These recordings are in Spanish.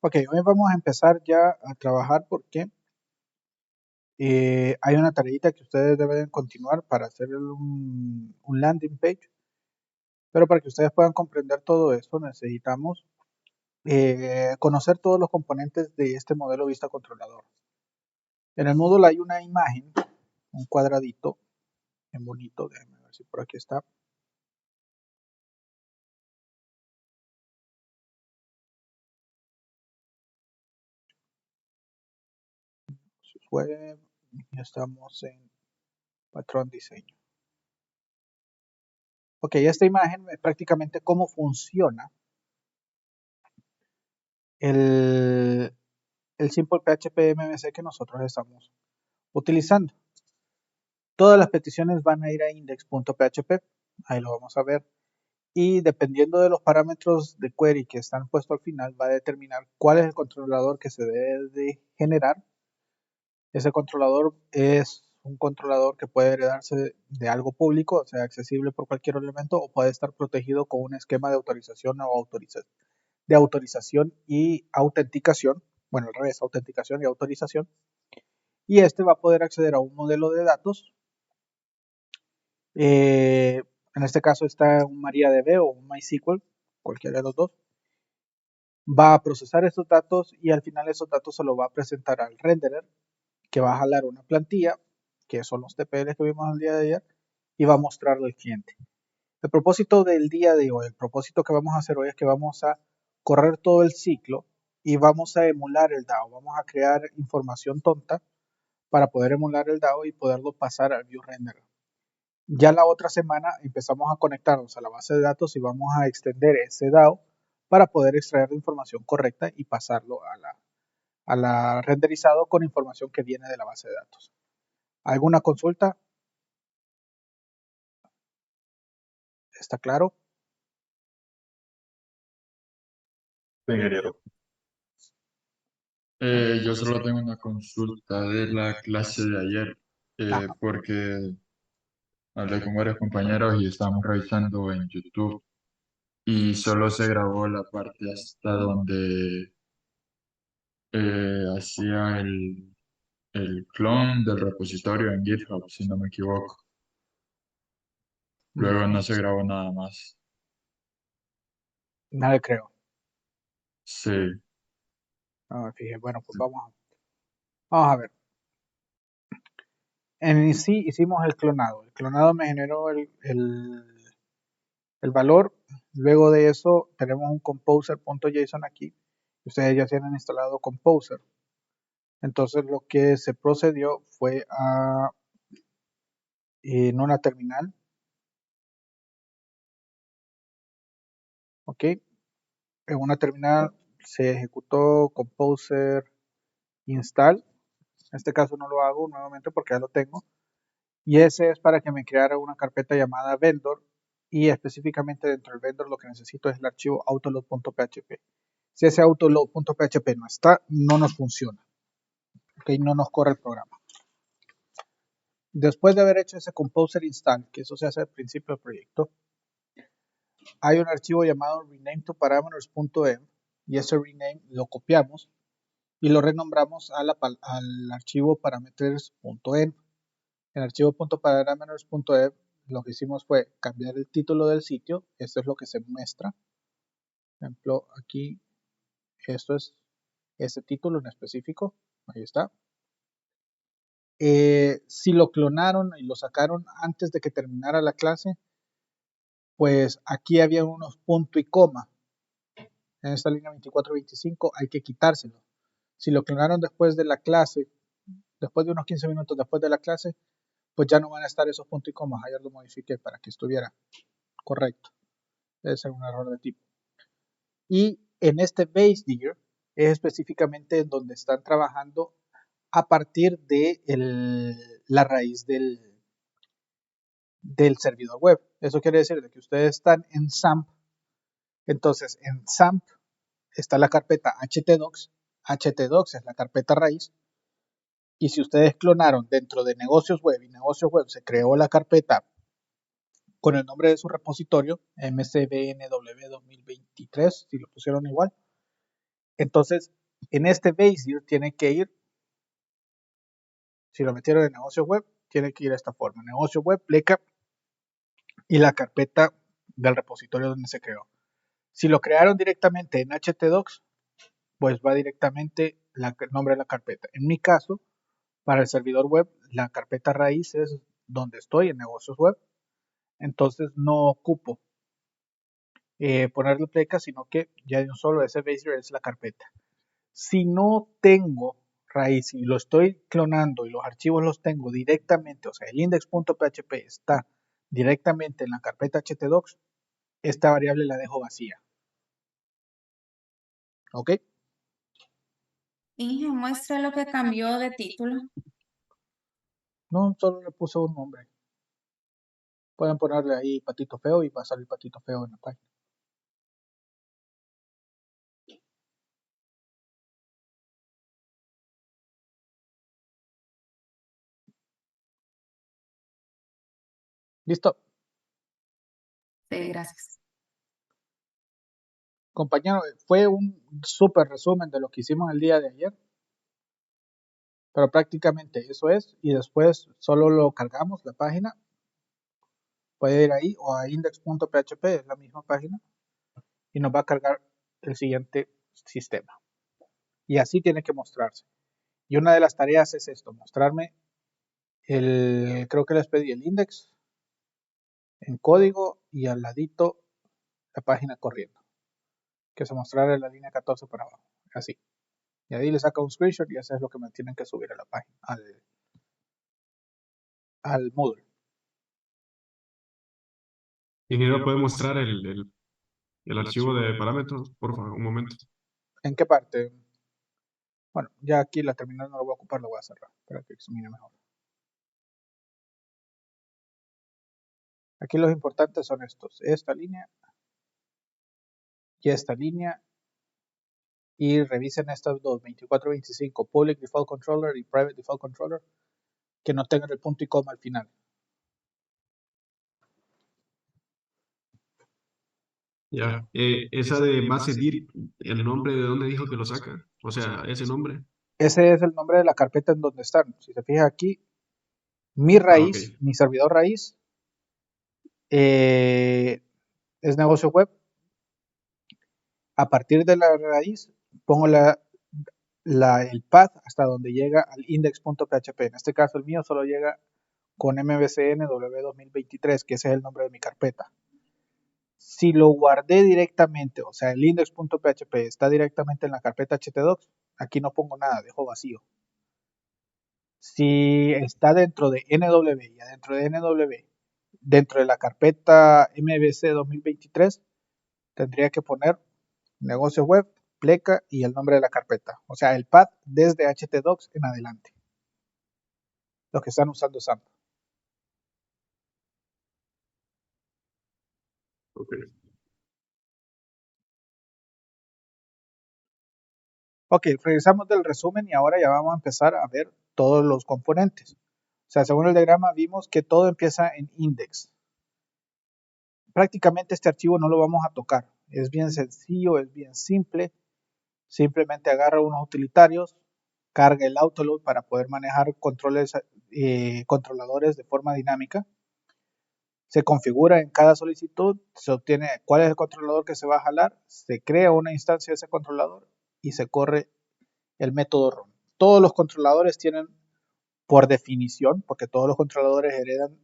Ok, hoy vamos a empezar ya a trabajar porque hay una tareita que ustedes deben continuar para hacer un landing page, pero para que ustedes puedan comprender todo esto necesitamos conocer todos los componentes de este modelo vista controlador. En el módulo hay una imagen, un cuadradito, bien bonito, déjenme ver si por aquí está. Web, ya estamos en patrón diseño. Ok, esta imagen es prácticamente cómo funciona el, el simple PHP MVC que nosotros estamos utilizando. Todas las peticiones van a ir a index.php, ahí lo vamos a ver, y dependiendo de los parámetros de query que están puestos al final, va a determinar cuál es el controlador que se debe de generar. Ese controlador es un controlador que puede heredarse de algo público, o sea, accesible por cualquier elemento, o puede estar protegido con un esquema de autorización o de autorización y autenticación, bueno, al revés, autenticación y autorización, y este va a poder acceder a un modelo de datos. En este caso está un MariaDB o un MySQL, cualquiera de los dos. Va a procesar estos datos y al final esos datos se los va a presentar al renderer, que va a jalar una plantilla, que son los TPL que vimos el día de ayer, y va a mostrarlo al cliente. El propósito del día de hoy, el propósito que vamos a hacer hoy es que vamos a correr todo el ciclo y vamos a emular el DAO. Vamos a crear información tonta para poder emular el DAO y poderlo pasar al ViewRenderer. Ya la otra semana empezamos a conectarnos a la base de datos y vamos a extender ese DAO para poder extraer la información correcta y pasarlo a la renderizado con información que viene de la base de datos. ¿Alguna consulta? ¿Está claro? Ingeniero. Yo solo tengo una consulta de la clase de ayer, Ajá. porque hablé con varios compañeros y estábamos revisando en YouTube y solo se grabó la parte hasta donde hacía el clon del repositorio en GitHub, si no me equivoco. Luego no se grabó nada más. No le creo. Sí, No me fijé. Bueno, pues vamos a ver. En sí hicimos el clonado. El clonado me generó el valor. Luego de eso tenemos un composer.json aquí. Ustedes ya tienen instalado Composer. Entonces lo que se procedió fue a, en una terminal, ¿ok? En una terminal se ejecutó Composer install. En este caso no lo hago nuevamente porque ya lo tengo. Y ese es para que me creara una carpeta llamada vendor y específicamente dentro del vendor lo que necesito es el archivo autoload.php. Si ese autoload.php no está, no nos funciona, ¿ok? No nos corre el programa. Después de haber hecho ese composer install, que eso se hace al principio del proyecto, hay un archivo llamado rename to parameters.env y ese rename lo copiamos y lo renombramos al archivo parameters.env. En archivo.parameters.env lo que hicimos fue cambiar el título del sitio, esto es lo que se muestra. Por ejemplo, aquí esto es ese título en específico, ahí está. Si lo clonaron y lo sacaron antes de que terminara la clase, pues aquí había unos punto y coma. En esta línea 24-25 hay que quitárselo. Si lo clonaron después de la clase, después de unos 15 minutos después de la clase, pues ya no van a estar esos puntos y comas. Ayer lo modifiqué para que estuviera correcto. Debe ser un error de tipo. Y en este base digger es específicamente en donde están trabajando a partir de la raíz del servidor web. Eso quiere decir que ustedes están en SAMP. Entonces, en SAMP está la carpeta htdocs. htdocs es la carpeta raíz. Y si ustedes clonaron dentro de negocios web y negocios web se creó la carpeta con el nombre de su repositorio, mcbnw 2023, si lo pusieron igual, Entonces, en este base tiene que ir, si lo metieron en negocio web, tiene que ir de esta forma. Negocio web, pleca y la carpeta del repositorio donde se creó. Si lo crearon directamente en htdocs, pues va directamente el nombre de la carpeta. En mi caso, para el servidor web, la carpeta raíz es donde estoy, en negocios web. Entonces no ocupo ponerle pleca, sino que ya de un solo ese base es la carpeta. Si no tengo raíz y lo estoy clonando y los archivos los tengo directamente, o sea, el index.php está directamente en la carpeta htdocs, esta variable la dejo vacía. ¿Ok? Inge, muestra lo que cambió de título. No, solo le puse un nombre. Pueden ponerle ahí Patito Feo y va a salir Patito Feo en la página. ¿Listo? Sí, gracias. Compañero, fue un súper resumen de lo que hicimos el día de ayer, pero prácticamente eso es, y después solo lo cargamos la página, puede ir ahí o a index.php, es la misma página, y nos va a cargar el siguiente sistema. Y así tiene que mostrarse. Y una de las tareas es esto, mostrarme creo que les pedí el index en código y al ladito la página corriendo, que se mostrara en la línea 14 para abajo, así. Y ahí le saca un screenshot y eso es lo que me tienen que subir a la página, al Moodle. Ingeniero, ¿puede mostrar el archivo de parámetros? Por favor, un momento. ¿En qué parte? Bueno, ya aquí la terminal no lo voy a ocupar, lo voy a cerrar para que se mire mejor. Aquí los importantes son estos, esta línea y esta línea, y revisen estas dos, 24-25, Public Default Controller y Private Default Controller, que no tengan el punto y coma al final. Ya. Esa de base dir, ¿el nombre de dónde dijo que lo saca? O sea, ese nombre. Ese es el nombre de la carpeta en donde están. Si se fija aquí, mi Ah, ok. raíz, mi servidor raíz, es negocio web. A partir de la raíz, pongo el path hasta donde llega al index.php. En este caso, el mío solo llega con mbcn w2023, que ese es el nombre de mi carpeta. Si lo guardé directamente, o sea, el index.php está directamente en la carpeta htdocs, aquí no pongo nada, dejo vacío. Si está dentro de nw y adentro de nw, dentro de la carpeta mbc 2023, tendría que poner negocio web, pleca y el nombre de la carpeta. O sea, el path desde htdocs en adelante. Los que están usando SAMP. Ok. Ok, regresamos del resumen y ahora ya vamos a empezar a ver todos los componentes. O sea, según el diagrama vimos que todo empieza en index. Prácticamente este archivo no lo vamos a tocar. Es bien sencillo, es bien simple. Simplemente agarra unos utilitarios, carga el autoload para poder manejar controladores de forma dinámica. Se configura en cada solicitud, se obtiene cuál es el controlador que se va a jalar, se crea una instancia de ese controlador y se corre el método run. Todos los controladores tienen por definición, porque todos los controladores heredan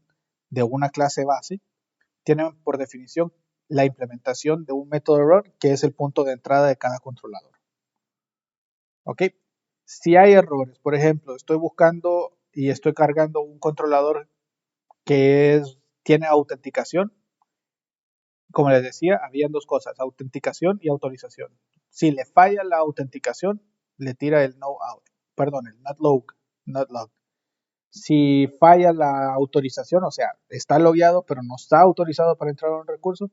de una clase base, tienen por definición la implementación de un método run, que es el punto de entrada de cada controlador. ¿Ok? Si hay errores, por ejemplo, estoy buscando y estoy cargando un controlador que tiene autenticación, como les decía, habían dos cosas, autenticación y autorización. Si le falla la autenticación, le tira el no out, perdón, el not log. Si falla la autorización, o sea, está logueado pero no está autorizado para entrar a un recurso,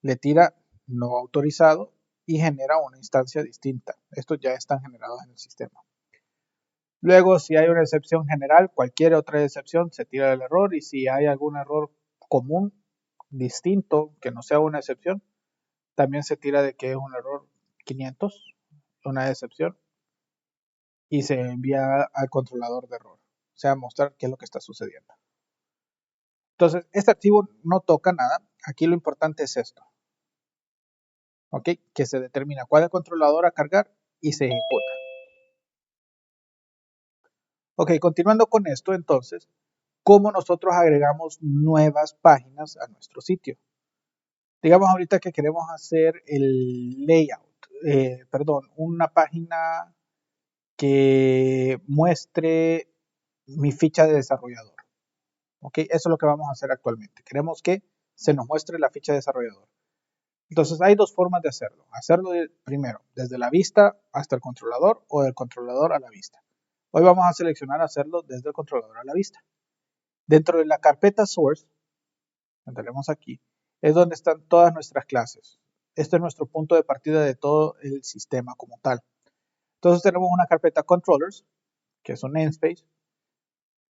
le tira no autorizado y genera una instancia distinta. Estos ya están generados en el sistema. Luego, si hay una excepción general, cualquier otra excepción se tira el error, y si hay algún error común, distinto, que no sea una excepción, también se tira de que es un error 500. una excepción y se envía al controlador de error. O sea, mostrar qué es lo que está sucediendo. Entonces, este archivo no toca nada. Aquí lo importante es esto. ¿Ok? Que se determina cuál es el controlador a cargar y se ejecuta. Ok, continuando con esto, entonces, ¿cómo nosotros agregamos nuevas páginas a nuestro sitio? Digamos ahorita que queremos hacer el layout, una página que muestre mi ficha de desarrollador. ¿Ok? Eso es lo que vamos a hacer actualmente. Queremos que se nos muestre la ficha de desarrollador. Entonces hay dos formas de hacerlo. Hacerlo primero desde la vista hasta el controlador o del controlador a la vista. Hoy vamos a seleccionar hacerlo desde el controlador a la vista. Dentro de la carpeta source, que tenemos aquí, es donde están todas nuestras clases. Este es nuestro punto de partida de todo el sistema como tal. Entonces tenemos una carpeta controllers, que es un namespace.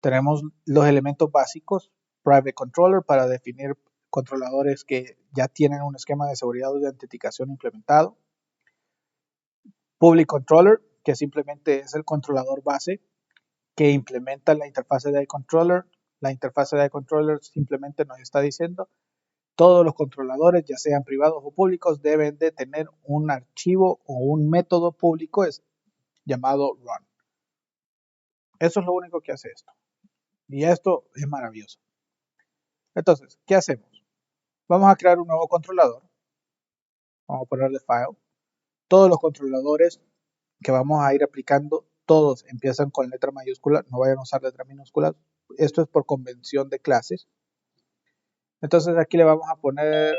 Tenemos los elementos básicos, private controller para definir controladores que ya tienen un esquema de seguridad o de autenticación implementado. Public controller, que simplemente es el controlador base que implementa la interfase de iController. La interfase de iController simplemente nos está diciendo todos los controladores, ya sean privados o públicos, deben de tener un archivo o un método público llamado run. Eso es lo único que hace esto. Y esto es maravilloso. Entonces, ¿qué hacemos? Vamos a crear un nuevo controlador. Vamos a ponerle file. Todos los controladores que vamos a ir aplicando, todos empiezan con letra mayúscula. No vayan a usar letras minúsculas. Esto es por convención de clases. Entonces aquí le vamos a poner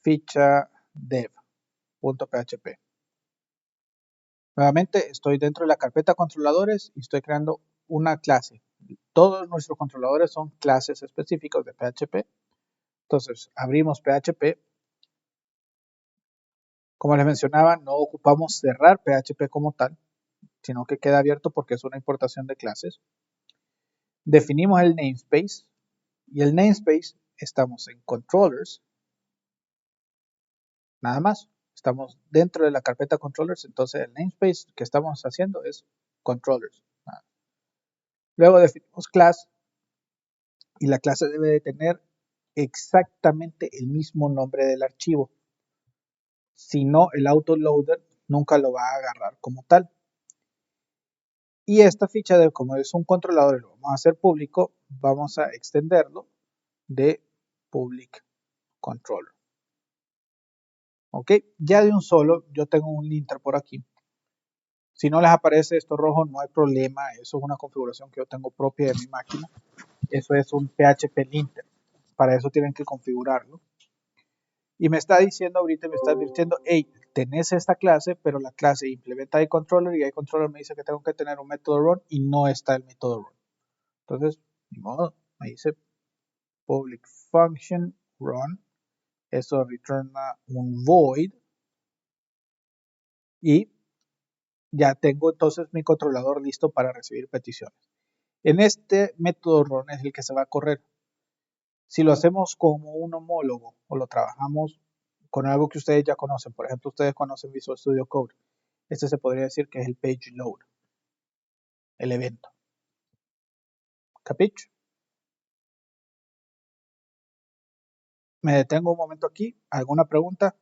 ficha dev.php. Nuevamente estoy dentro de la carpeta controladores y estoy creando una clase. Todos nuestros controladores son clases específicos de PHP. Entonces abrimos PHP. Como les mencionaba, no ocupamos cerrar PHP como tal, sino que queda abierto porque es una importación de clases. Definimos el namespace y el namespace estamos en controllers. Nada más. Estamos dentro de la carpeta controllers, entonces el namespace que estamos haciendo es controllers. Luego definimos class y la clase debe de tener exactamente el mismo nombre del archivo. Si no, el autoloader nunca lo va a agarrar como tal. Y esta ficha de como es un controlador y lo vamos a hacer público, vamos a extenderlo de public controller. Ok, ya de un solo, yo tengo un linter por aquí. Si no les aparece esto rojo, no hay problema. Eso es una configuración que yo tengo propia de mi máquina. Eso es un PHP linter. Para eso tienen que configurarlo. Y me está diciendo ahorita, me está advirtiendo, hey, tenés esta clase, pero la clase implementa iController y iController me dice que tengo que tener un método run y no está el método run. Entonces, ni modo, me dice public function run. Eso retorna un void. Y ya tengo entonces mi controlador listo para recibir peticiones. En este método run es el que se va a correr. Si lo hacemos como un homólogo o lo trabajamos con algo que ustedes ya conocen, por ejemplo, ustedes conocen Visual Studio Code, este se podría decir que es el page load, el evento. ¿Capicho? Me detengo un momento aquí. ¿Alguna pregunta?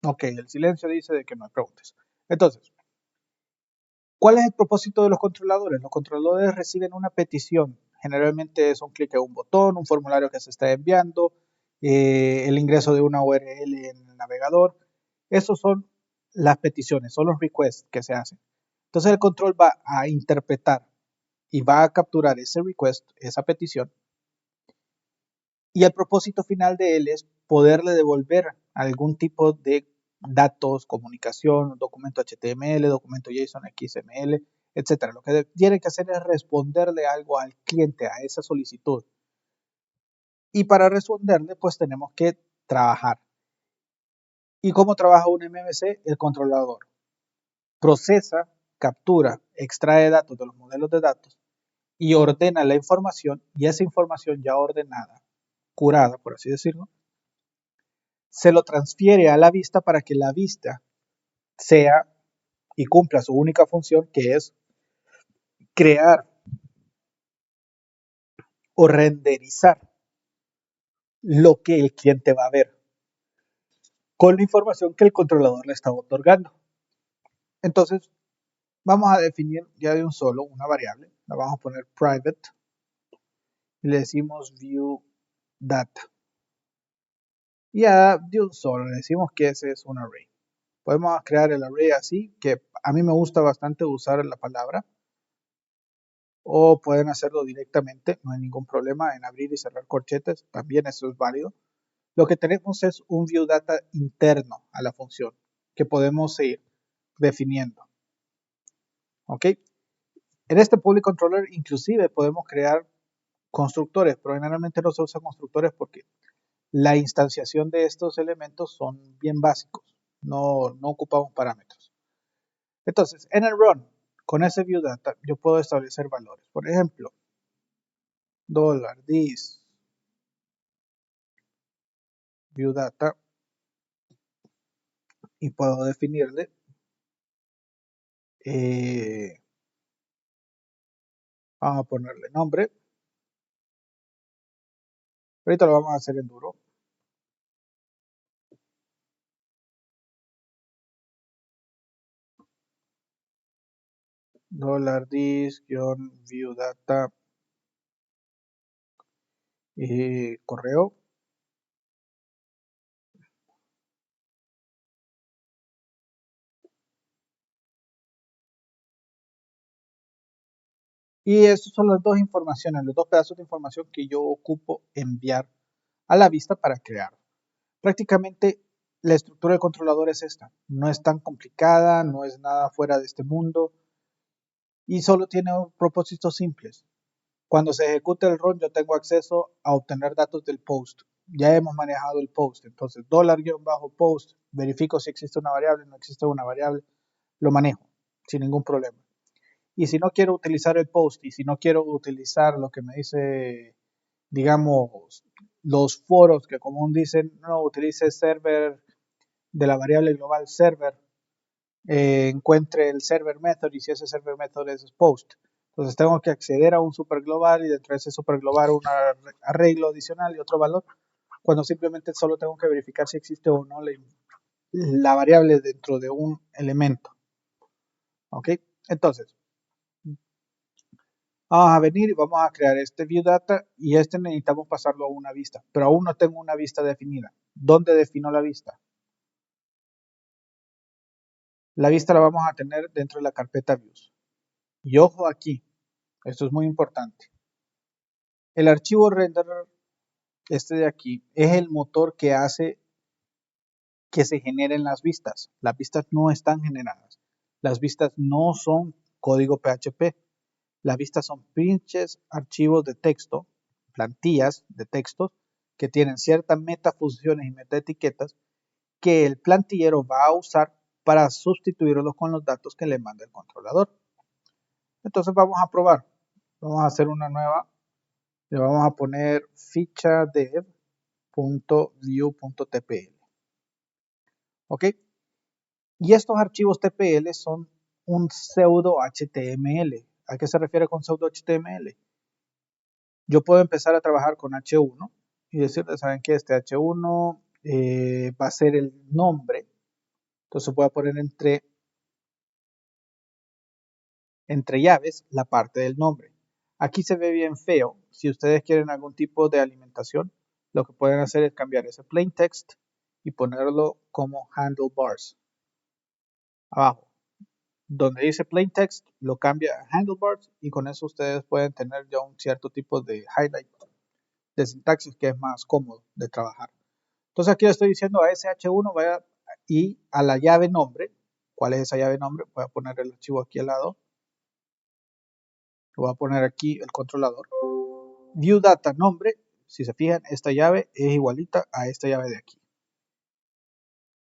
Ok, el silencio dice de que no hay preguntas. Entonces, ¿cuál es el propósito de los controladores? Los controladores reciben una petición. Generalmente es un clic en un botón, un formulario que se está enviando, el ingreso de una URL en el navegador. Esos son las peticiones, son los requests que se hacen. Entonces el control va a interpretar y va a capturar ese request, esa petición. Y el propósito final de él es poderle devolver algún tipo de datos, comunicación, documento HTML, documento JSON, XML, etc. Lo que tiene que hacer es responderle algo al cliente, a esa solicitud. Y para responderle, pues tenemos que trabajar. ¿Y cómo trabaja un MVC? El controlador procesa captura, extrae datos de los modelos de datos y ordena la información, y esa información ya ordenada, curada, por así decirlo, se lo transfiere a la vista para que la vista sea y cumpla su única función, que es crear o renderizar lo que el cliente va a ver con la información que el controlador le está otorgando. Entonces, vamos a definir ya de un solo una variable, la vamos a poner private y le decimos view data. Y ya de un solo le decimos que ese es un array. Podemos crear el array así, que a mí me gusta bastante usar la palabra, o pueden hacerlo directamente, no hay ningún problema en abrir y cerrar corchetes, también eso es válido. Lo que tenemos es un view data interno a la función que podemos ir definiendo. ¿Ok? En este public controller inclusive podemos crear constructores, pero generalmente no se usan constructores porque la instanciación de estos elementos son bien básicos, no ocupamos parámetros. Entonces, en el run, con ese view data, yo puedo establecer valores. Por ejemplo, $this view data, y puedo definirle vamos a ponerle nombre. Ahorita lo vamos a hacer en duro. $this-view data correo. Y estas son las dos informaciones, los dos pedazos de información que yo ocupo enviar a la vista para crear. Prácticamente la estructura del controlador es esta. No es tan complicada, no es nada fuera de este mundo y solo tiene propósitos simples. Cuando se ejecute el run, yo tengo acceso a obtener datos del post. Ya hemos manejado el post, entonces $post, verifico si existe una variable, no existe una variable, lo manejo sin ningún problema. Y si no quiero utilizar el post y si no quiero utilizar lo que me dice, digamos, los foros que común dicen, no utilice server de la variable global server, encuentre el server method y si ese server method es post. Entonces tengo que acceder a un super global y dentro de ese super global un arreglo adicional y otro valor, cuando simplemente solo tengo que verificar si existe o no la variable dentro de un elemento. ¿Ok? Entonces, vamos a venir y vamos a crear este view data y este necesitamos pasarlo a una vista, pero aún no tengo una vista definida. ¿Dónde defino la vista? La vista la vamos a tener dentro de la carpeta views. Y ojo aquí, esto es muy importante. El archivo renderer, este de aquí, es el motor que hace que se generen las vistas. Las vistas no están generadas. Las vistas no son código PHP. Las vistas son pinches archivos de texto, plantillas de textos que tienen ciertas metafunciones y metaetiquetas que el plantillero va a usar para sustituirlos con los datos que le manda el controlador. Entonces vamos a probar. Vamos a hacer una nueva. Le vamos a poner ficha dev.view.tpl. ¿Ok? Y estos archivos TPL son un pseudo HTML. ¿A qué se refiere con pseudo HTML? Yo puedo empezar a trabajar con H1 y decirle, ¿saben qué? Este H1 va a ser el nombre. Entonces voy a poner entre llaves la parte del nombre. Aquí se ve bien feo. Si ustedes quieren algún tipo de alimentación, lo que pueden hacer es cambiar ese plain text y ponerlo como handlebars. Abajo. Donde dice plain text, lo cambia a handlebars y con eso ustedes pueden tener ya un cierto tipo de highlight de sintaxis que es más cómodo de trabajar. Entonces aquí le estoy diciendo a ese H1 vaya y a la llave nombre. ¿Cuál es esa llave nombre? Voy a poner el archivo aquí al lado. Voy a poner aquí el controlador. View data nombre. Si se fijan, esta llave es igualita a esta llave de aquí.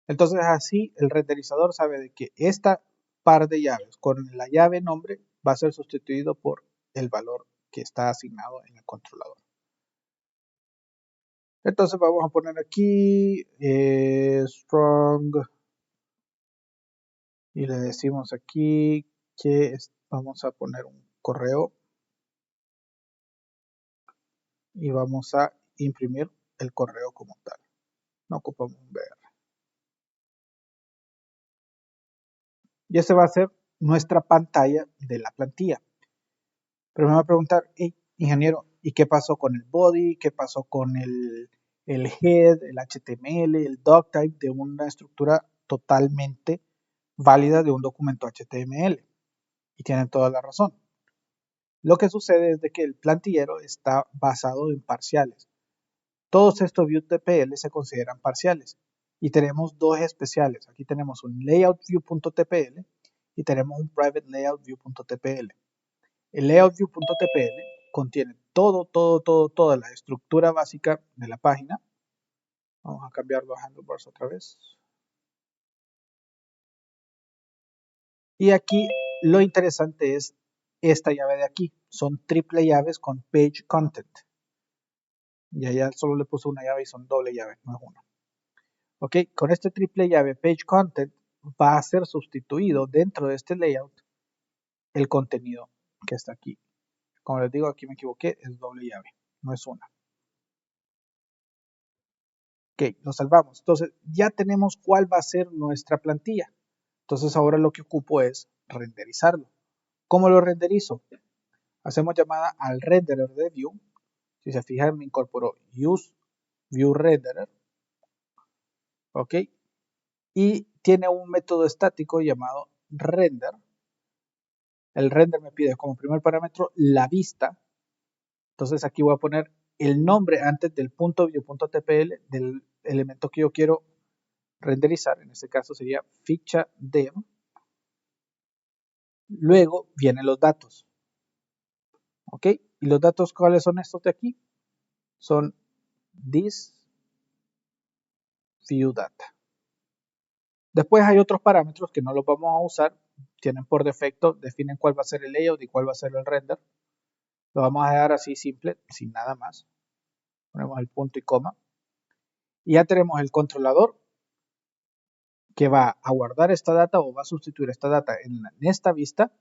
Entonces así el renderizador sabe de que esta par de llaves con la llave nombre va a ser sustituido por el valor que está asignado en el controlador. Entonces vamos a poner aquí strong y le decimos aquí que vamos a poner un correo y vamos a imprimir el correo como tal. No ocupamos un BR. Y ese va a ser nuestra pantalla de la plantilla. Pero me va a preguntar, hey, ingeniero, ¿y qué pasó con el body? ¿Qué pasó con el head, el HTML, el doctype de una estructura totalmente válida de un documento HTML? Y tienen toda la razón. Lo que sucede es de que el plantillero está basado en parciales. Todos estos view.tpl se consideran parciales y tenemos dos especiales. Aquí tenemos un layoutview.tpl y tenemos un private layoutview.tpl. El layoutview.tpl contiene toda la estructura básica de la página. Vamos a cambiar los handlebars otra vez. Y aquí lo interesante es esta llave de aquí. Son triple llaves con page content. Y allá solo le puse una llave y son doble llave, no es una. Ok, con este triple llave page content va a ser sustituido dentro de este layout el contenido que está aquí. Como les digo, aquí me equivoqué, es doble llave, no es una. Ok, lo salvamos. Entonces ya tenemos cuál va a ser nuestra plantilla. Entonces ahora lo que ocupo es renderizarlo. ¿Cómo lo renderizo? Hacemos llamada al renderer de view. Si se fijan, me incorporó use view renderer. Ok, y tiene un método estático llamado render. El render me pide como primer parámetro la vista. Entonces aquí voy a poner el nombre antes del punto view.tpl del elemento que yo quiero renderizar. En este caso sería ficha dev. Luego vienen los datos. ¿Ok? ¿Y los datos cuáles son estos de aquí? Son this view data. Después hay otros parámetros que no los vamos a usar. Tienen por defecto, definen cuál va a ser el layout y cuál va a ser el render. Lo vamos a dejar así simple, sin nada más. Ponemos el punto y coma. Y ya tenemos el controlador que va a guardar esta data o va a sustituir esta data en esta vista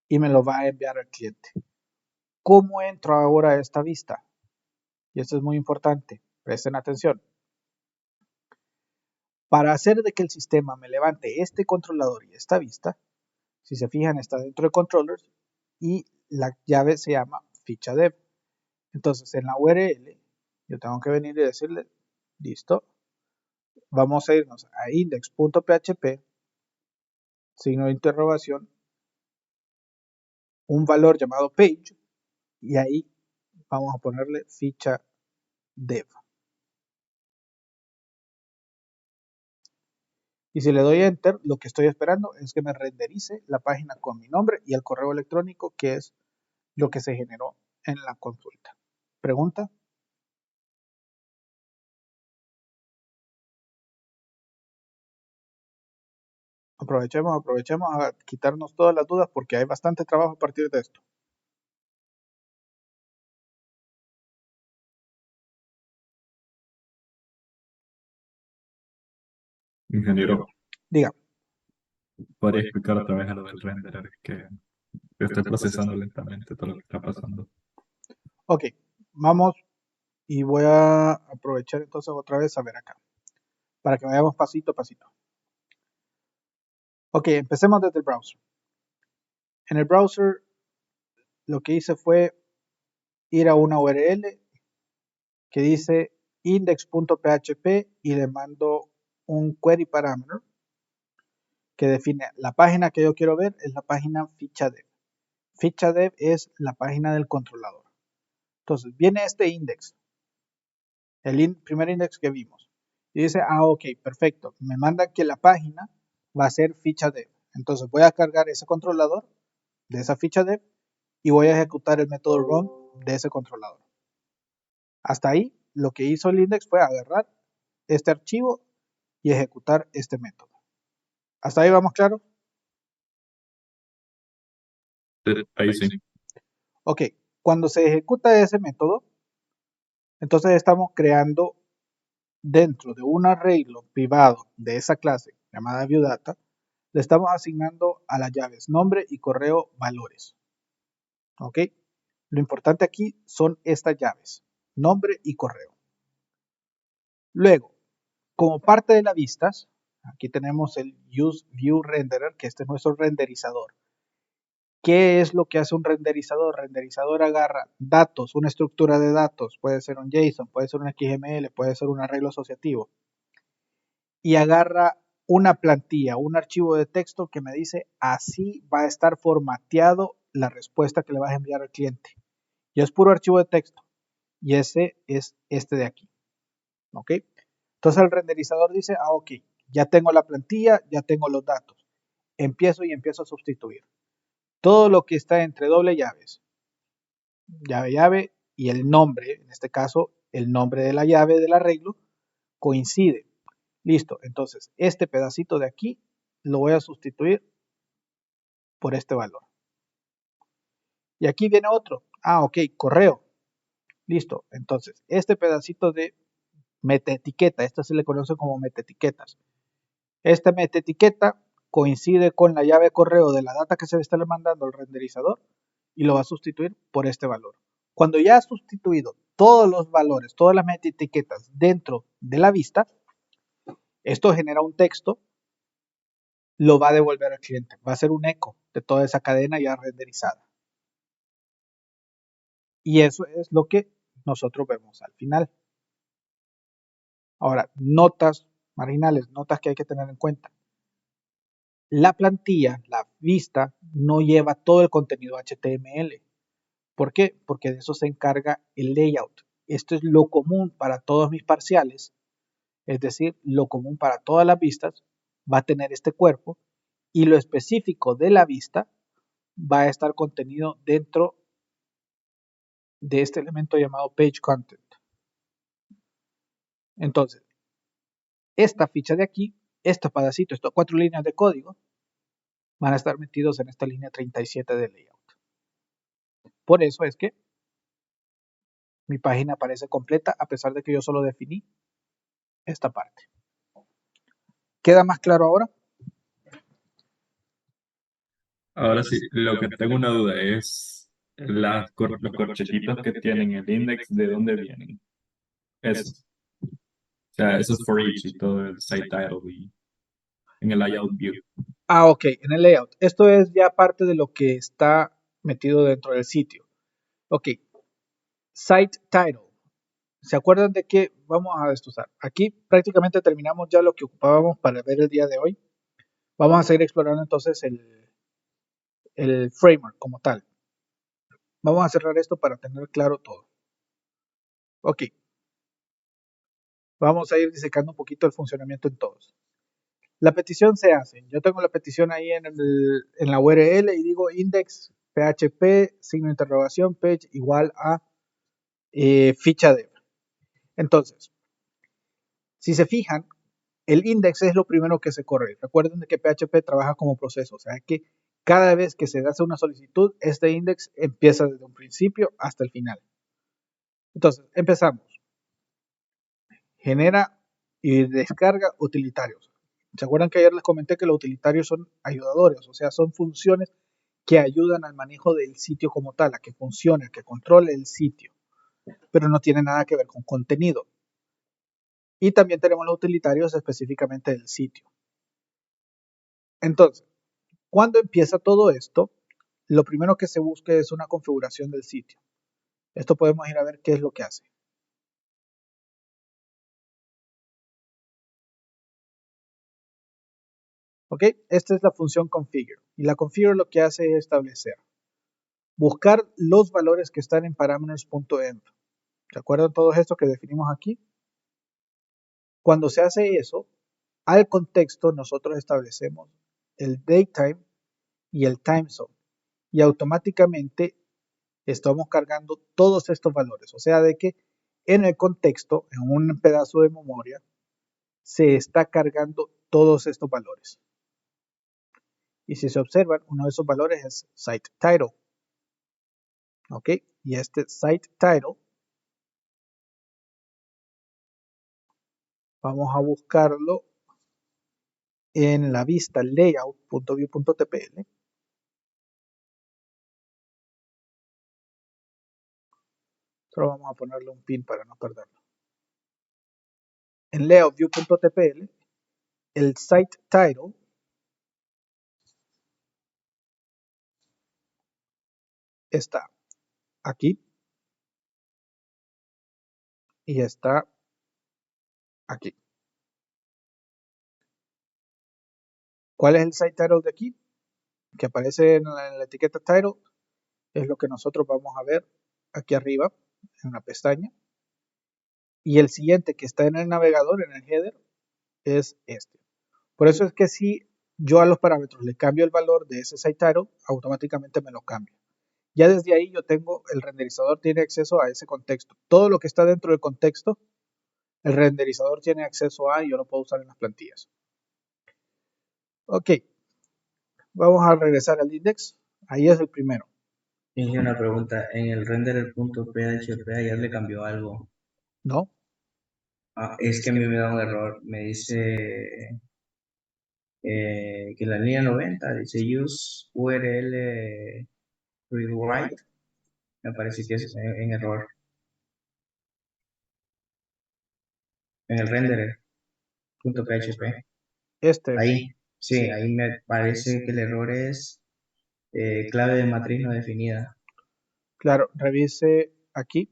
y me lo va a enviar al cliente. ¿Cómo entro ahora a esta vista? Y esto es muy importante, presten atención. Para hacer de que el sistema me levante este controlador y esta vista, si se fijan está dentro de controllers y la llave se llama ficha dev. Entonces en la URL yo tengo que venir y decirle, listo, vamos a irnos a index.php, signo de interrogación, un valor llamado page y ahí vamos a ponerle ficha dev. Y si le doy enter, lo que estoy esperando es que me renderice la página con mi nombre y el correo electrónico, que es lo que se generó en la consulta. ¿Pregunta? Aprovechemos a quitarnos todas las dudas porque hay bastante trabajo a partir de esto. Ingeniero, Diga. ¿podría explicar otra vez a lo del renderer? Que estoy procesando lentamente todo lo que está pasando. Ok, vamos y voy a aprovechar entonces otra vez a ver acá, para que vayamos pasito a pasito. Ok, empecemos desde el browser. En el browser lo que hice fue ir a una URL que dice index.php y le mando un query parameter que define la página que yo quiero ver, es la página ficha dev. Ficha dev es la página del controlador. Entonces viene este index, el primer index que vimos, y dice, ok, perfecto, me manda que la página va a ser ficha dev. Entonces voy a cargar ese controlador de esa ficha dev y voy a ejecutar el método run de ese controlador. Hasta ahí, lo que hizo el index fue agarrar este archivo y ejecutar este método. ¿Hasta ahí vamos claros? Ahí sí. Ok, cuando se ejecuta ese método, entonces estamos creando dentro de un arreglo privado de esa clase llamada viewData, le estamos asignando a las llaves nombre y correo valores. ¿Ok? Lo importante aquí son estas llaves, nombre y correo. Luego, como parte de las vistas, aquí tenemos el useViewRenderer, que este es nuestro renderizador. ¿Qué es lo que hace un renderizador? Renderizador agarra datos, una estructura de datos, puede ser un JSON, puede ser un XML, puede ser un arreglo asociativo, y agarra una plantilla, un archivo de texto que me dice así va a estar formateado la respuesta que le vas a enviar al cliente. Y es puro archivo de texto. Y ese es este de aquí. ¿Ok? Entonces el renderizador dice, ok, ya tengo la plantilla, ya tengo los datos. Empiezo a sustituir. Todo lo que está entre doble llaves, llave y el nombre, en este caso el nombre de la llave del arreglo, coincide. Listo, entonces este pedacito de aquí lo voy a sustituir por este valor. Y aquí viene otro. Ok, correo. Listo, entonces este pedacito de metaetiqueta, esta se le conoce como metaetiquetas. Esta metaetiqueta coincide con la llave correo de la data que se le está mandando al renderizador y lo va a sustituir por este valor. Cuando ya ha sustituido todos los valores, todas las metaetiquetas dentro de la vista, esto genera un texto, lo va a devolver al cliente. Va a ser un eco de toda esa cadena ya renderizada. Y eso es lo que nosotros vemos al final. Ahora, notas marginales, notas que hay que tener en cuenta. La plantilla, la vista, no lleva todo el contenido HTML. ¿Por qué? Porque de eso se encarga el layout. Esto es lo común para todos mis parciales, es decir, lo común para todas las vistas va a tener este cuerpo y lo específico de la vista va a estar contenido dentro de este elemento llamado page content. Entonces, esta ficha de aquí, este pedacito, estas 4 líneas de código, van a estar metidos en esta línea 37 de layout. Por eso es que mi página aparece completa a pesar de que yo solo definí esta parte. ¿Queda más claro ahora? Ahora sí, lo que tengo una duda es los corchetitos que tienen el index, ¿de dónde vienen? Eso. O sea, eso es for each y todo el site title y en el layout view. Ok, en el layout. Esto es ya parte de lo que está metido dentro del sitio. Ok, site title. ¿Se acuerdan de qué vamos a destusar? Aquí prácticamente terminamos ya lo que ocupábamos para ver el día de hoy. Vamos a seguir explorando entonces el framework como tal. Vamos a cerrar esto para tener claro todo. Ok, vamos a ir disecando un poquito el funcionamiento en todos. La petición se hace. Yo tengo la petición ahí en la URL y digo index php signo de interrogación page igual a ficha dev. Entonces, si se fijan, el index es lo primero que se corre. Recuerden que PHP trabaja como proceso, o sea que cada vez que se hace una solicitud, este index empieza desde un principio hasta el final. Entonces, empezamos. Genera y descarga utilitarios. ¿Se acuerdan que ayer les comenté que los utilitarios son ayudadores? O sea, son funciones que ayudan al manejo del sitio como tal, a que funcione, a que controle el sitio, pero no tiene nada que ver con contenido. Y también tenemos los utilitarios específicamente del sitio. Entonces, cuando empieza todo esto, lo primero que se busca es una configuración del sitio. Esto podemos ir a ver qué es lo que hace. ¿Ok? Esta es la función configure. Y la configure lo que hace es establecer, buscar los valores que están en parameters.env. ¿Se acuerdan todos estos que definimos aquí? Cuando se hace eso, al contexto nosotros establecemos el datetime y el timezone. Y automáticamente estamos cargando todos estos valores. O sea, de que en el contexto, en un pedazo de memoria, se está cargando todos estos valores. Y si se observan, uno de esos valores es site title. ¿Ok? Y este site title vamos a buscarlo en la vista layout.view.tpl. Solo vamos a ponerle un pin para no perderlo. En layout.view.tpl, el site title está aquí y está aquí. ¿Cuál es el site title de aquí? Que aparece en la etiqueta title, es lo que nosotros vamos a ver aquí arriba en la pestaña. Y el siguiente que está en el navegador, en el header, es este. Por eso es que si yo a los parámetros le cambio el valor de ese site title, automáticamente me lo cambia. Ya desde ahí yo tengo, el renderizador tiene acceso a ese contexto. Todo lo que está dentro del contexto, el renderizador tiene acceso a y yo lo puedo usar en las plantillas. Ok, vamos a regresar al index. Ahí es el primero. Tengo una pregunta. En el renderer.php ayer le cambió algo. ¿No? Es que a mí me da un error. Me dice que la línea 90 dice use URL rewrite. Me parece que es en error. En el renderer.php. Este es. Ahí, sí, ahí me parece que el error es clave de matriz no definida. Claro, revise aquí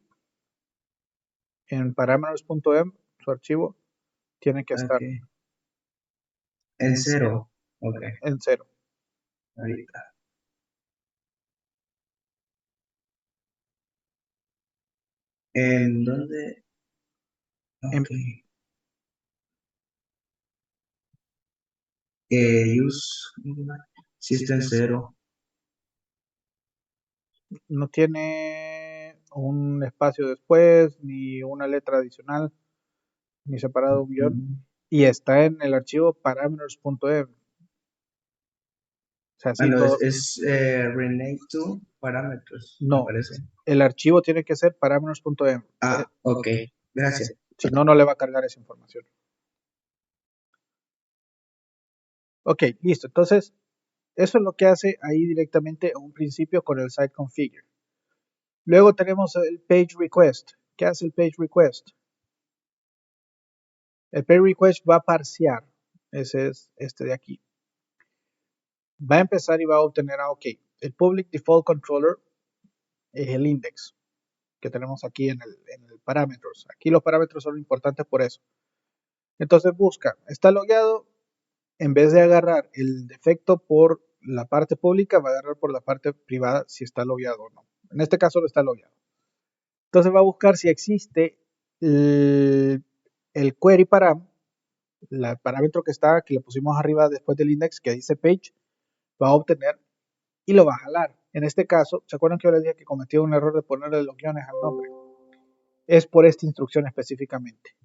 en parameters.m, su archivo tiene que estar Okay. En 0. Ok, en 0. ahorita. ¿En dónde? En- Ok. Use System 0. No tiene un espacio después, ni una letra adicional, ni separado un guión. Y está en el archivo parameters.m. O sea, sí, No, todo. es rename to parámetros, me No, parece. el archivo tiene que ser parameters.m. Ok, gracias. Si no, no le va a cargar esa información. Ok, listo. Entonces, eso es lo que hace ahí directamente a un principio con el site configure. Luego tenemos el page request. ¿Qué hace el page request? El page request va a parsear. Ese es este de aquí. Va a empezar y va a obtener, ok, el public default controller es el index que tenemos aquí en el parámetros. Aquí los parámetros son importantes por eso. Entonces busca, está logueado, en vez de agarrar el defecto por la parte pública, va a agarrar por la parte privada si está logueado o no. En este caso no está logueado. Entonces va a buscar si existe el query param, el parámetro que está, que le pusimos arriba después del index que dice page, va a obtener y lo va a jalar. En este caso, ¿se acuerdan que yo les dije que cometí un error de ponerle los guiones al nombre? Es por esta instrucción específicamente.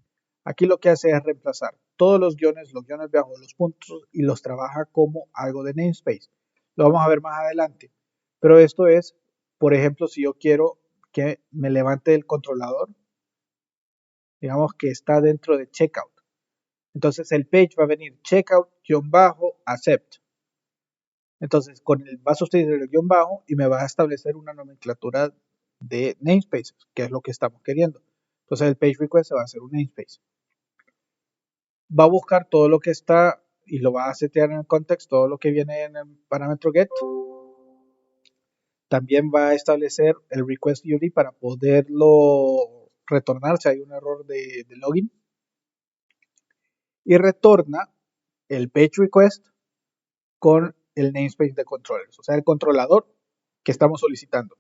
Aquí lo que hace es reemplazar todos los guiones bajo los puntos y los trabaja como algo de namespace. Lo vamos a ver más adelante. Pero esto es, por ejemplo, si yo quiero que me levante el controlador, digamos que está dentro de checkout. Entonces el page va a venir checkout-accept. Entonces va a sustituir el guión bajo y me va a establecer una nomenclatura de namespaces, que es lo que estamos queriendo. Entonces el page request se va a hacer un namespace. Va a buscar todo lo que está y lo va a setear en el context, todo lo que viene en el parámetro get. También va a establecer el request URI para poderlo retornar si hay un error de login. Y retorna el page request con el namespace de controllers, o sea, el controlador que estamos solicitando.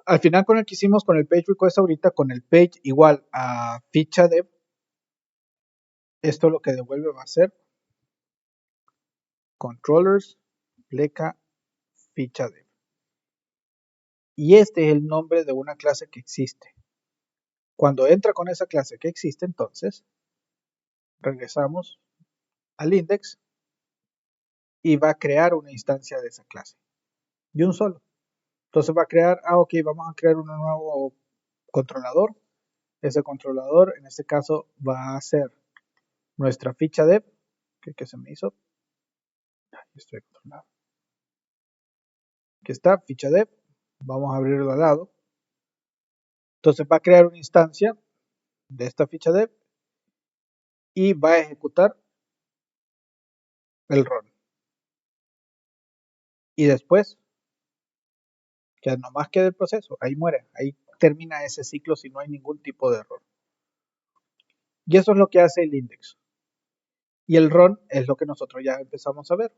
Al final con el que hicimos con el page request ahorita, con el page igual a ficha dev, esto lo que devuelve va a ser controllers pleca ficha dev. Y este es el nombre de una clase que existe. Cuando entra con esa clase que existe, entonces regresamos al index y va a crear una instancia de esa clase. De un solo. Entonces va a crear, ok, vamos a crear un nuevo controlador. Ese controlador, en este caso, va a ser nuestra ficha dev. ¿Qué se me hizo? Estoy a otro lado. Aquí está, ficha dev. Vamos a abrirlo al lado. Entonces va a crear una instancia de esta ficha dev y va a ejecutar el run. Y después, ya nomás queda el proceso. Ahí muere. Ahí termina ese ciclo si no hay ningún tipo de error. Y eso es lo que hace el index. Y el run es lo que nosotros ya empezamos a ver.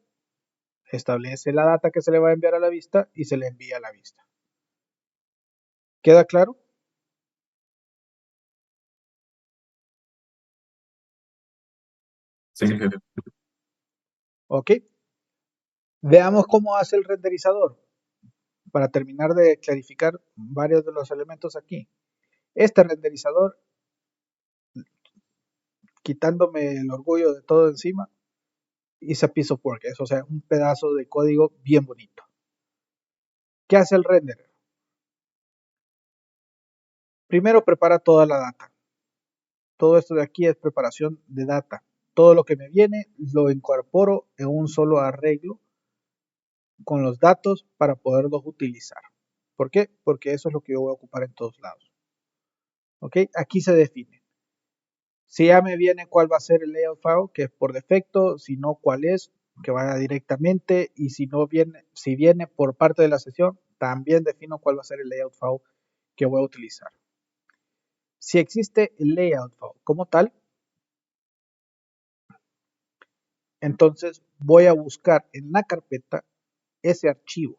Establece la data que se le va a enviar a la vista y se le envía a la vista. ¿Queda claro? Sí, jefe. Ok. Veamos cómo hace el renderizador. Para terminar de clarificar varios de los elementos aquí. Este renderizador, quitándome el orgullo de todo encima, hice a piece of work, o sea, un pedazo de código bien bonito. ¿Qué hace el renderer? Primero prepara toda la data. Todo esto de aquí es preparación de data. Todo lo que me viene lo incorporo en un solo arreglo con los datos para poderlos utilizar. ¿Por qué? Porque eso es lo que yo voy a ocupar en todos lados. ¿Ok? Aquí se define. Si ya me viene cuál va a ser el layout file, que es por defecto, si no cuál es, que vaya directamente, y si no viene, si viene por parte de la sesión, también defino cuál va a ser el layout file que voy a utilizar. Si existe el layout file como tal, entonces voy a buscar en la carpeta ese archivo.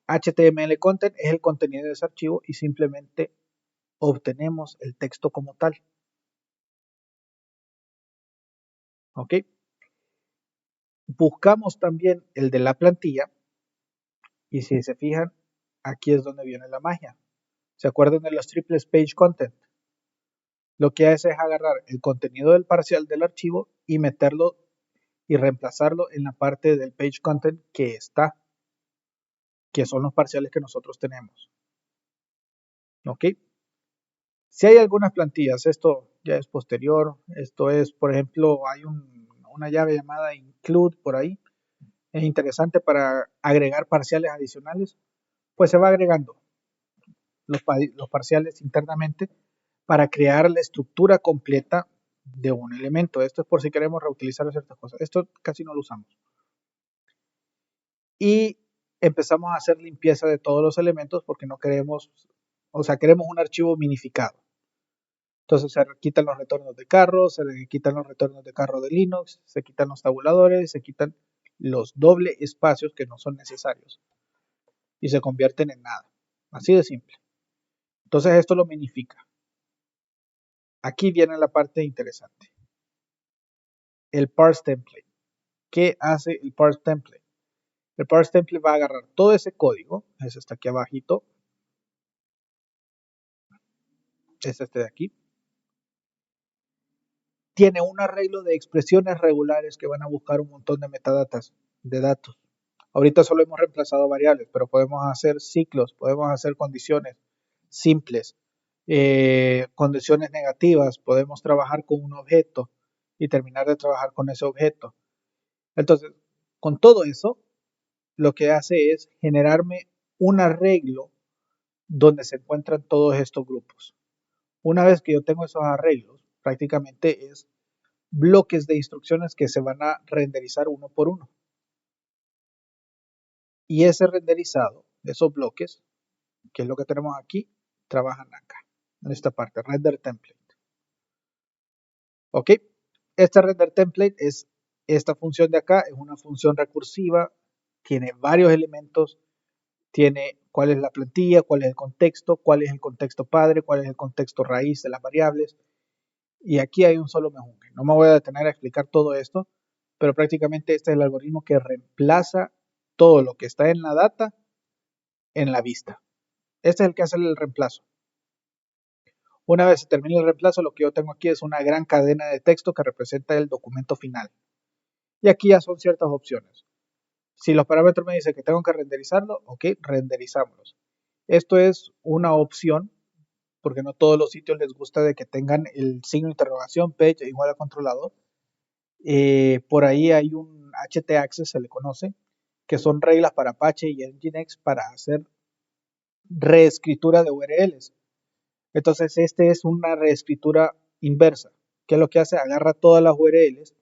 HTML content es el contenido de ese archivo y simplemente obtenemos el texto como tal. ¿Ok? Buscamos también el de la plantilla y si se fijan, aquí es donde viene la magia. ¿Se acuerdan de los triples page content? Lo que hace es agarrar el contenido del parcial del archivo y meterlo y reemplazarlo en la parte del page content que está, que son los parciales que nosotros tenemos. ¿Ok? Si hay algunas plantillas, esto ya es posterior, esto es, por ejemplo, hay una llave llamada include por ahí, es interesante para agregar parciales adicionales, pues se va agregando los parciales internamente para crear la estructura completa de un elemento. Esto es por si queremos reutilizar ciertas cosas. Esto casi no lo usamos. Y empezamos a hacer limpieza de todos los elementos porque no queremos, o sea, queremos un archivo minificado. Entonces se quitan los retornos de carro, se le quitan los retornos de carro de Linux, se quitan los tabuladores, se quitan los doble espacios que no son necesarios y se convierten en nada. Así de simple. Entonces esto lo minifica. Aquí viene la parte interesante. El parse template. ¿Qué hace el parse template? El parse template va a agarrar todo ese código, es este aquí abajito, es este de aquí. Tiene un arreglo de expresiones regulares que van a buscar un montón de metadatas, de datos. Ahorita solo hemos reemplazado variables, pero podemos hacer ciclos, podemos hacer condiciones simples, condiciones negativas, podemos trabajar con un objeto y terminar de trabajar con ese objeto. Entonces, con todo eso, lo que hace es generarme un arreglo donde se encuentran todos estos grupos. Una vez que yo tengo esos arreglos, prácticamente es bloques de instrucciones que se van a renderizar uno por uno. Y ese renderizado de esos bloques, que es lo que tenemos aquí, trabajan acá, en esta parte, render template. ¿Ok? Este render template es esta función de acá, es una función recursiva, tiene varios elementos, tiene cuál es la plantilla, cuál es el contexto padre, cuál es el contexto raíz de las variables. Y aquí hay un solo mejunje. No me voy a detener a explicar todo esto, pero prácticamente este es el algoritmo que reemplaza todo lo que está en la data en la vista. Este es el que hace el reemplazo. Una vez se termina el reemplazo, lo que yo tengo aquí es una gran cadena de texto que representa el documento final. Y aquí ya son ciertas opciones. Si los parámetros me dicen que tengo que renderizarlo, ok, renderizamos. Esto es una opción porque no todos los sitios les gusta de que tengan el signo de interrogación, page igual a controlador. Por ahí hay un htaccess, se le conoce, que son reglas para Apache y Nginx para hacer reescritura de URLs. Entonces, este es una reescritura inversa. ¿Qué es lo que hace? Agarra todas las URLs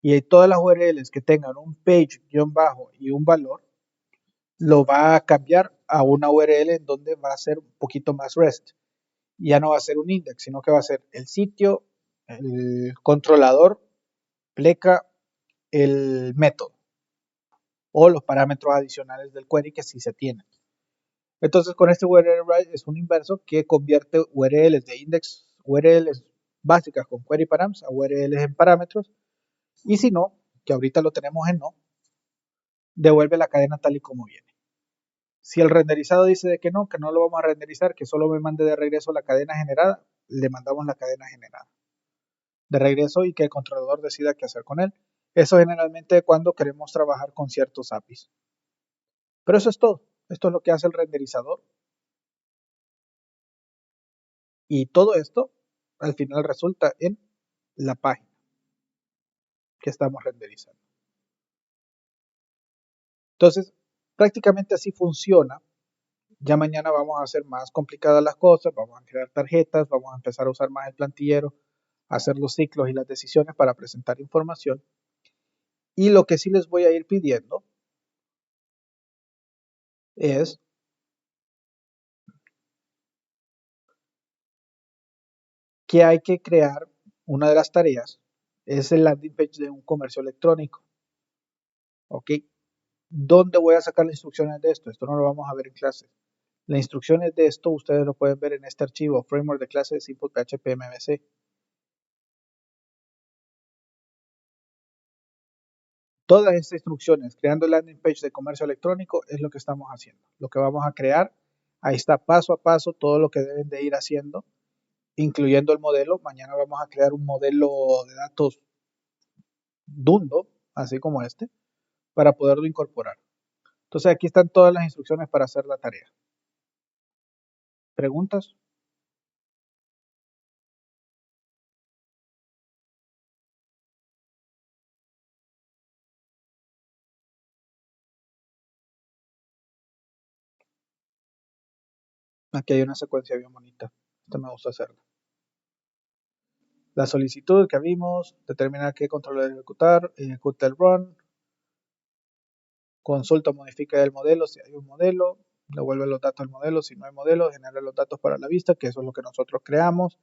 y todas las URLs que tengan un page-bajo y un valor, lo va a cambiar a una URL en donde va a ser un poquito más REST. Ya no va a ser un index, sino que va a ser el sitio, el controlador, pleca, el método o los parámetros adicionales del query que sí se tienen. Entonces con este URL write es un inverso que convierte URLs de index, URLs básicas con query params a URLs en parámetros, y si no, que ahorita lo tenemos en no, devuelve la cadena tal y como viene. Si el renderizado dice de que no lo vamos a renderizar, que solo me mande de regreso la cadena generada, le mandamos la cadena generada de regreso y que el controlador decida qué hacer con él. Eso generalmente cuando queremos trabajar con ciertos APIs. Pero eso es todo. Esto es lo que hace el renderizador. Y todo esto al final resulta en la página que estamos renderizando. Entonces, prácticamente así funciona. Ya mañana vamos a hacer más complicadas las cosas, vamos a crear tarjetas, vamos a empezar a usar más el plantillero, hacer los ciclos y las decisiones para presentar información. Y lo que sí les voy a ir pidiendo es que hay que crear, una de las tareas es el landing page de un comercio electrónico. ¿Ok? ¿Dónde voy a sacar las instrucciones de esto? Esto no lo vamos a ver en clase. Las instrucciones de esto ustedes lo pueden ver en este archivo, framework de clase de Simple PHP MVC. Todas estas instrucciones, creando el landing page de comercio electrónico, es lo que estamos haciendo. Lo que vamos a crear, ahí está paso a paso todo lo que deben de ir haciendo, incluyendo el modelo. Mañana vamos a crear un modelo de datos Dundo, así como este, para poderlo incorporar. Entonces aquí están todas las instrucciones para hacer la tarea. ¿Preguntas? Aquí hay una secuencia bien bonita. Esta me gusta hacerla. La solicitud que vimos, determinar qué controlador ejecutar, ejecuta el run, consulta o modifica el modelo si hay un modelo, devuelve los datos al modelo si no hay modelo, genera los datos para la vista, que eso es lo que nosotros creamos.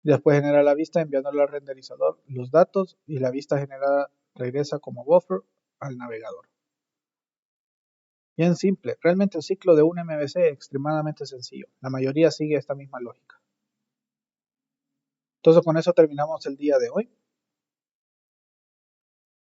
Después genera la vista enviándole al renderizador los datos y la vista generada regresa como buffer al navegador. Bien simple, realmente el ciclo de un MVC es extremadamente sencillo. La mayoría sigue esta misma lógica. Entonces con eso terminamos el día de hoy.